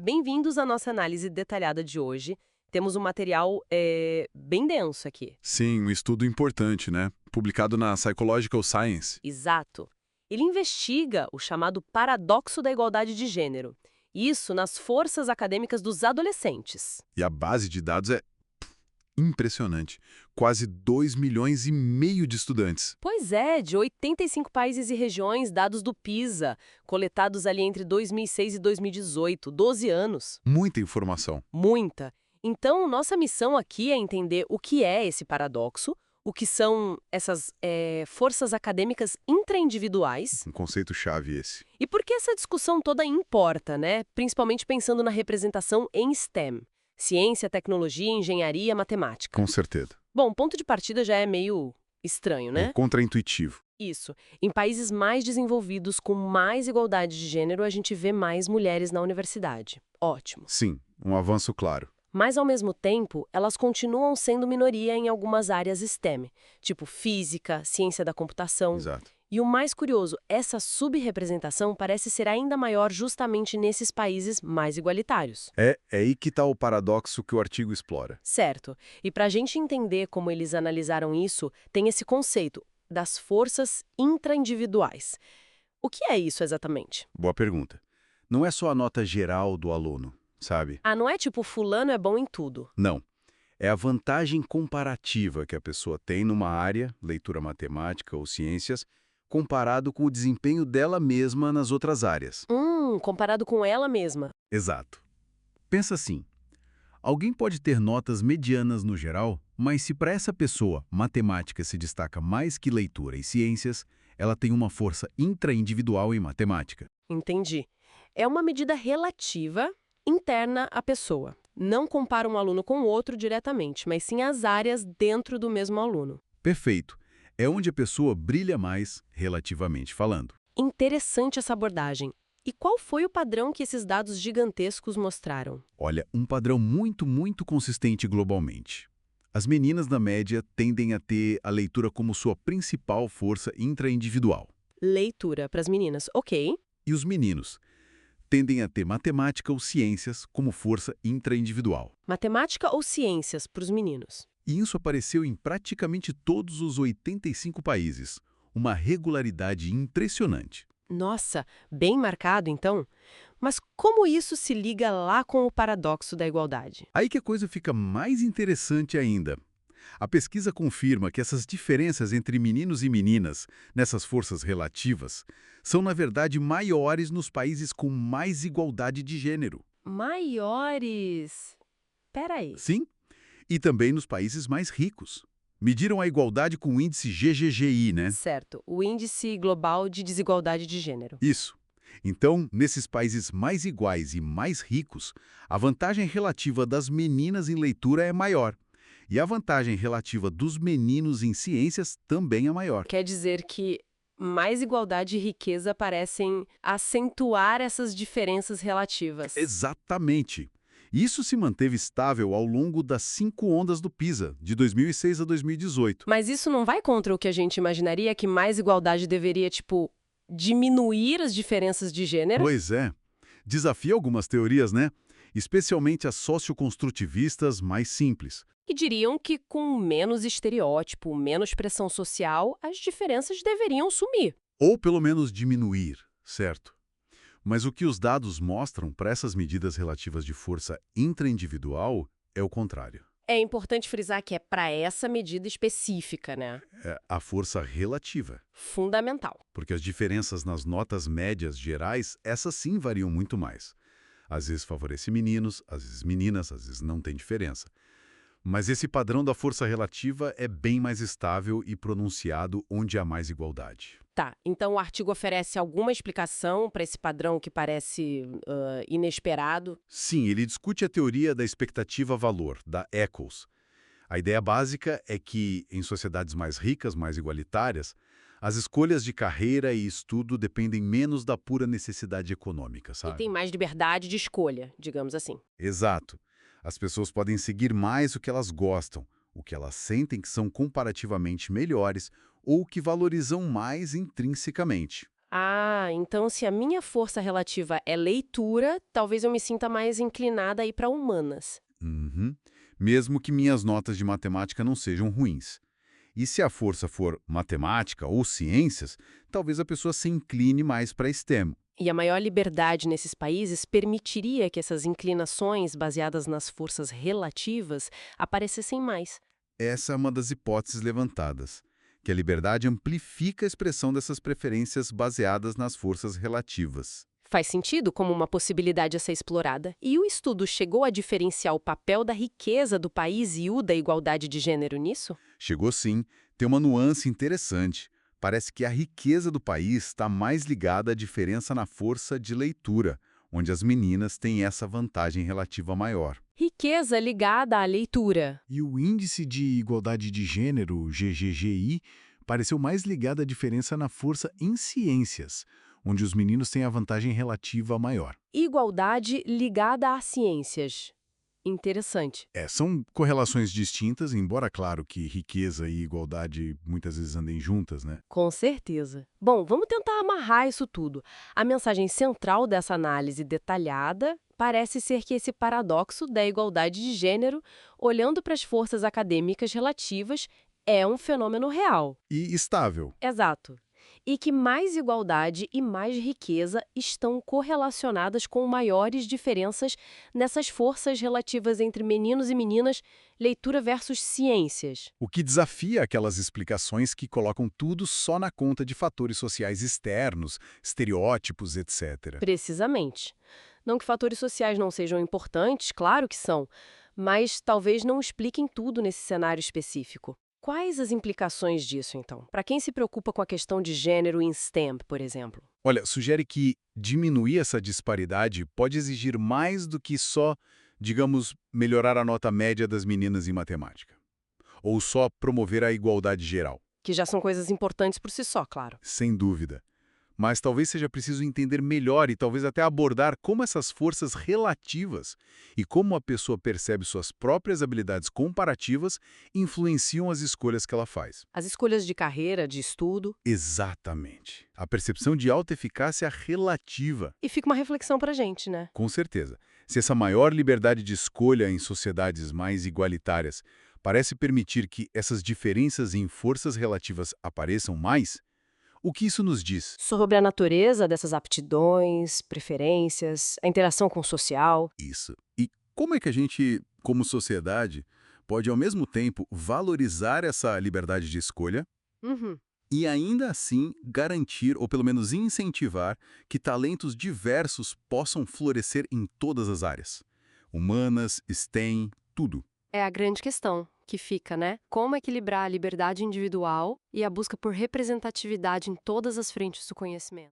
Bem-vindos à nossa análise detalhada de hoje. Temos um material bem denso aqui. Sim, um estudo importante, né? Publicado na Psychological Science. Exato. Ele investiga o chamado paradoxo da igualdade de gênero. Isso nas forças acadêmicas dos adolescentes. E a base de dados é impressionante. Quase 2,5 milhões de estudantes. Pois é, de 85 países e regiões, dados do PISA, coletados ali entre 2006 e 2018, 12 anos. Muita informação. Muita. Então, nossa missão aqui é entender o que é esse paradoxo, o que são essas forças acadêmicas intraindividuais Um conceito-chave esse. e por que essa discussão toda importa, né? Principalmente pensando na representação em STEM, ciência, tecnologia, engenharia, matemática. Com certeza. Bom, o ponto de partida já é meio estranho, né? É contraintuitivo. Isso. Em países mais desenvolvidos, com mais igualdade de gênero, a gente vê mais mulheres na universidade. Ótimo. Sim, um avanço claro. Mas, ao mesmo tempo, elas continuam sendo minoria em algumas áreas STEM, tipo física, ciência da computação. Exato. E o mais curioso, essa subrepresentação parece ser ainda maior justamente nesses países mais igualitários. É aí que está o paradoxo que o artigo explora. Certo. E para a gente entender como eles analisaram isso, tem esse conceito das forças intraindividuais. O que é isso exatamente? Boa pergunta. Não é só a nota geral do aluno, sabe? Ah, não é tipo fulano é bom em tudo. Não. É a vantagem comparativa que a pessoa tem numa área, leitura matemática ou ciências, comparado com o desempenho dela mesma nas outras áreas. Comparado com ela mesma. Exato. Pensa assim, alguém pode ter notas medianas no geral, mas se para essa pessoa matemática se destaca mais que leitura e ciências, ela tem uma força intraindividual em matemática. Entendi. É uma medida relativa, interna à pessoa. Não compara um aluno com o outro diretamente, mas sim as áreas dentro do mesmo aluno. Perfeito. É onde a pessoa brilha mais, relativamente falando. Interessante essa abordagem. E qual foi o padrão que esses dados gigantescos mostraram? Olha, um padrão muito consistente globalmente. As meninas, na média, tendem a ter a leitura como sua principal força intraindividual. Leitura para as meninas, ok. E os meninos tendem a ter matemática ou ciências como força intraindividual. Matemática ou ciências para os meninos? E isso apareceu em praticamente todos os 85 países. Uma regularidade impressionante. Nossa, bem marcado então. Mas como isso se liga lá com o paradoxo da igualdade? Aí que a coisa fica mais interessante ainda. A pesquisa confirma que essas diferenças entre meninos e meninas, nessas forças relativas, são na verdade maiores nos países com mais igualdade de gênero. Maiores. Peraí. Sim, e também nos países mais ricos. Mediram a igualdade com o índice GGGI, né? Certo, o Índice Global de Desigualdade de Gênero. Isso. Então, nesses países mais iguais e mais ricos, a vantagem relativa das meninas em leitura é maior. E a vantagem relativa dos meninos em ciências também é maior. Quer dizer que mais igualdade e riqueza parecem acentuar essas diferenças relativas. Exatamente. Isso se manteve estável ao longo das 5 ondas do PISA, de 2006 a 2018. Mas isso não vai contra o que a gente imaginaria que mais igualdade deveria, tipo, diminuir as diferenças de gênero? Pois é. Desafia algumas teorias, né? Especialmente as socioconstrutivistas mais simples. E diriam que com menos estereótipo, menos pressão social, as diferenças deveriam sumir. Ou pelo menos diminuir, certo? Mas o que os dados mostram para essas medidas relativas de força intraindividual é o contrário. É importante frisar que é para essa medida específica, né? É a força relativa. Fundamental. Porque as diferenças nas notas médias gerais, essas sim variam muito mais. Às vezes favorece meninos, às vezes meninas, às vezes não tem diferença. Mas esse padrão da força relativa é bem mais estável e pronunciado onde há mais igualdade. Tá, então o artigo oferece alguma explicação para esse padrão que parece inesperado? Sim, ele discute a teoria da expectativa-valor, da Eccles. A ideia básica é que, em sociedades mais ricas, mais igualitárias, as escolhas de carreira e estudo dependem menos da pura necessidade econômica, E sabe? tem mais liberdade de escolha, digamos assim. Exato. As pessoas podem seguir mais o que elas gostam, o que elas sentem que são comparativamente melhores ou que valorizam mais intrinsecamente. Ah, então se a minha força relativa é leitura, talvez eu me sinta mais inclinada a ir para humanas. Uhum. Mesmo que minhas notas de matemática não sejam ruins. E se a força for matemática ou ciências, talvez a pessoa se incline mais para STEM. E a maior liberdade nesses países permitiria que essas inclinações baseadas nas forças relativas aparecessem mais. Essa é uma das hipóteses levantadas, que a liberdade amplifica a expressão dessas preferências baseadas nas forças relativas. Faz sentido como uma possibilidade a ser explorada. E o estudo chegou a diferenciar o papel da riqueza do país e o da igualdade de gênero nisso? Chegou sim, tem uma nuance interessante. Parece que a riqueza do país está mais ligada à diferença na força de leitura, onde as meninas têm essa vantagem relativa maior. Riqueza ligada à leitura. E o Índice de Igualdade de Gênero, GGGI, pareceu mais ligado à diferença na força em ciências, onde os meninos têm a vantagem relativa maior. Igualdade ligada às ciências. Interessante. São correlações distintas, embora claro que riqueza e igualdade muitas vezes andem juntas, né? Com certeza. Bom, vamos tentar amarrar isso tudo. A mensagem central dessa análise detalhada parece ser que esse paradoxo da igualdade de gênero, olhando para as forças acadêmicas relativas, é um fenômeno real. E estável. Exato. E que mais igualdade e mais riqueza estão correlacionadas com maiores diferenças nessas forças relativas entre meninos e meninas, leitura versus ciências. O que desafia aquelas explicações que colocam tudo só na conta de fatores sociais externos, estereótipos, etc. Precisamente. Não que fatores sociais não sejam importantes, claro que são, mas talvez não expliquem tudo nesse cenário específico. Quais as implicações disso, então? Para quem se preocupa com a questão de gênero em STEM, por exemplo? Olha, sugere que diminuir essa disparidade pode exigir mais do que só, digamos, melhorar a nota média das meninas em matemática. Ou só promover a igualdade geral. Que já são coisas importantes por si só, claro. Sem dúvida. Mas talvez seja preciso entender melhor e talvez até abordar como essas forças relativas e como a pessoa percebe suas próprias habilidades comparativas influenciam as escolhas que ela faz. As escolhas de carreira, de estudo. Exatamente. A percepção de autoeficácia relativa. E fica uma reflexão pra gente, né? Com certeza. Se essa maior liberdade de escolha em sociedades mais igualitárias parece permitir que essas diferenças em forças relativas apareçam mais, o que isso nos diz? Sobre a natureza dessas aptidões, preferências, a interação com o social. Isso. E como é que a gente, como sociedade, pode ao mesmo tempo valorizar essa liberdade de escolha Uhum. e ainda assim garantir, ou pelo menos incentivar, que talentos diversos possam florescer em todas as áreas? Humanas, STEM, tudo. É a grande questão que fica, né? Como equilibrar a liberdade individual e a busca por representatividade em todas as frentes do conhecimento.